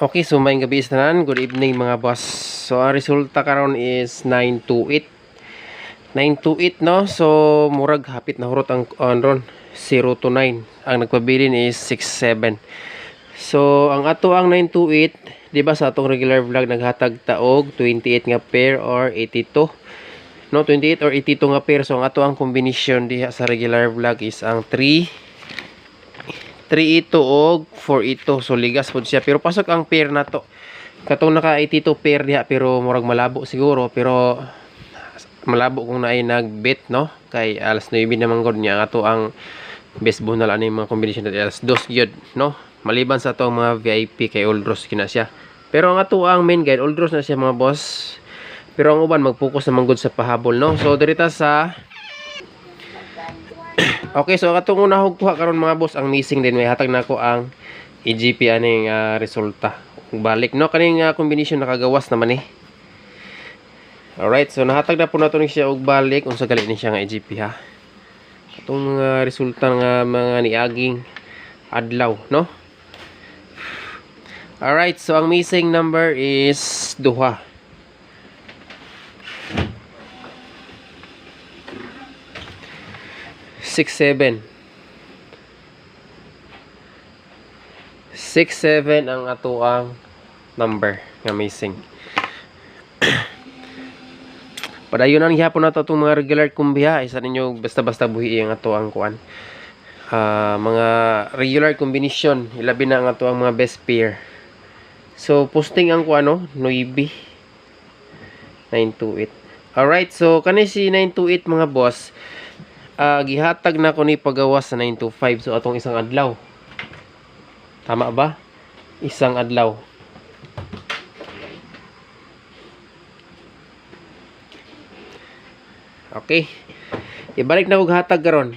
Okay, so may gabi tanan. Good evening mga boss. So ang resulta karon is 928. 928 no. So murag hapit na hurot ang ron 0 to 9. Ang nagpabilin is 67. So ang ato ang 928, di ba sa atong regular vlog naghatag taog 28 nga pair or 82. No, 28 or 82 nga pair. So ang ato ang combination diha sa regular vlog is ang 3 og 4 so ligas po siya, pero pasok ang pair na to katong naka 82 pair diha, pero murag malabo siguro, pero malabo kung naay nagbet no, kay alas 9 naman god niya ato ang baseball na ani mga combination na alas 2 gyud no, maliban sa atong mga VIP kay Old Ross kina siya, pero ang ato ang main guide Old Ross na siya mga boss, pero ang uban mag-focus naman god sa pahabol no. So dirita sa okay, so katong una hog kuha karon mga boss ang missing din, may hatag nako ang EGP aning resulta balik no, kaning combination nakagawas naman alright, so nahatag na po nato ni siya og balik unsa gali ni siya nga EGP ha, katong resulta nga mga niaging adlaw no. Alright, so ang missing number is duha. 67 ang ato ang number nga missing. Padayon ang gihapon nato itong mga regular kumbiha, isa ninyo basta-basta buhi ang ato ang kuan, mga regular combination, ilabi na ang ato ang mga best pair. So posting ang kuan no, 928. Alright, so kani si 928 mga boss, gihatag na ko ni pagawas sa 925. So atong isang adlaw, tama ba? Isang adlaw. Okay, ibalik na og hatag karon.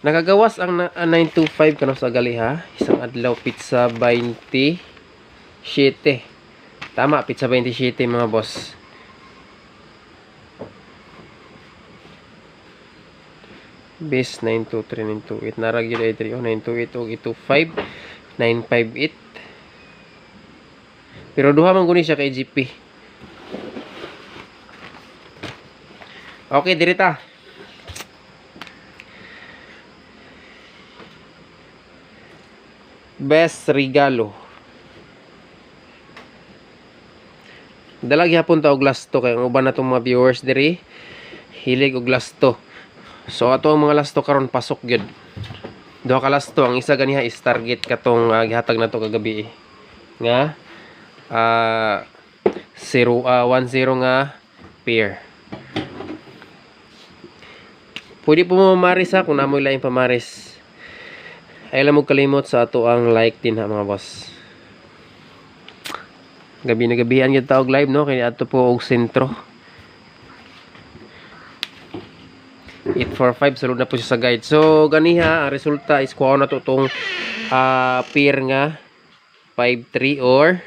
Nakagawas ang 925 kano sa gali ha, isang adlaw pizza 27. Tama, pizza 27 mga boss. Base 923 928 naragil ay 3 928 og 225 958, pero duha man guni siya kay GP. Okay, dirita best regalo, dalag hapon ta og last to kay ang uban natong mga viewers diri hilig og last to. So ato ang mga lasto karon pasok gyud. Duha ka lasto, ang isa ganiha is target katong gihatag nato kagabi nga 10 nga pair. Pwede po mamaris ha kung namoy laing pamaris. Ay lang mo kalimot sa ato ang like din ha mga boss. Gabi na gabihan gyud ta og live no, kay ato po og sentro. 845 sulod na po siya sa guide. So ganiha ang resulta is kuha na to tong pair nga 53 or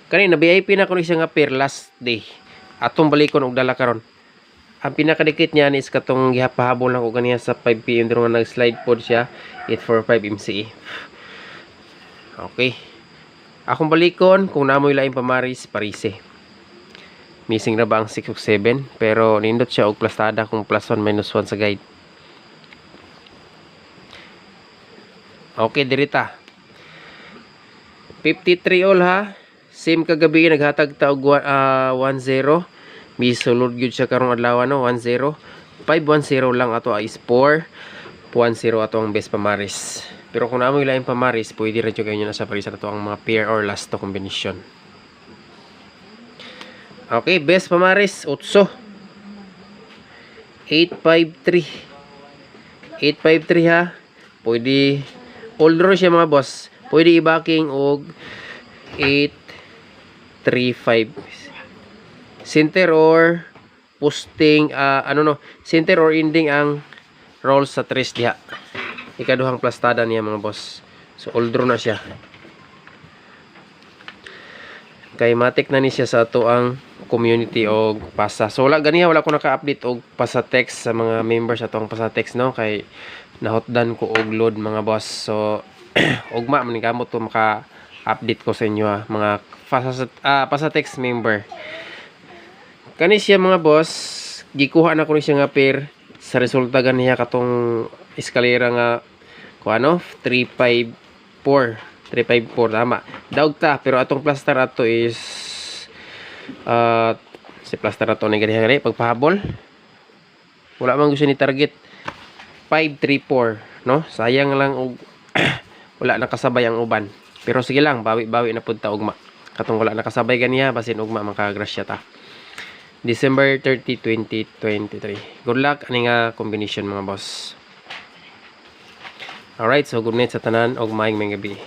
kanina VIP na kuno siya nga pair last day. Atong balikon og dala karon. Ang pinakadikit niya is katong gihapahabol lang ko ganiha sa 5 PM diro nga nag-slide pod siya 845 MCE. Okay. Akong balikon kung namoy laing pamaris parise. Missing na ba ang 6 ug 7, pero nindot siya og plastada kung plus 1 minus 1 sa guide. Okay, dirita 53 all ha, same kagabi naghatag ta og 10. Misulod gyud siya karong adlaw no, 10 510 lang ato is 410 ato ang best pamaris. Pero kung namoy laing pamaris pwede ra jud kayo na sa parisa ato ang mga pair or last to combination. Okay, best pamaris 8 853 ha. Pwede old row siya mga boss. Pwede i-backing og 835. Center or posting center or ending ang roll sa 3 diha. Ikaduhang plastada niya mga boss. So old row na siya. Kay matik na ni siya sa ato ang community og pasa. So wala ko naka-update og pasa text sa mga members ato ang pasa text no, kay nahotdan ko og load mga boss. So ugma man gamot to maka update ko sa inyo mga Pasatex member. Kani siya mga boss, gikuha na ko ni siya nga pair sa resulta ganiya katong eskalera nga kung ano 354 tama. Daog ta pero atong plaster ato is si plaster ato ni ganiya pagpahabol. Wala man gusto ni target 534 no? Sayang lang og wala nakasabay ang uban. Pero sige lang, bawi-bawi na pud ta ugma. Katong wala nakasabay ganiya basin ugma makagrasya ta. December 30, 2023. Good luck ani nga combination mga boss. Alright, so good night sa tanan og maayong gabi.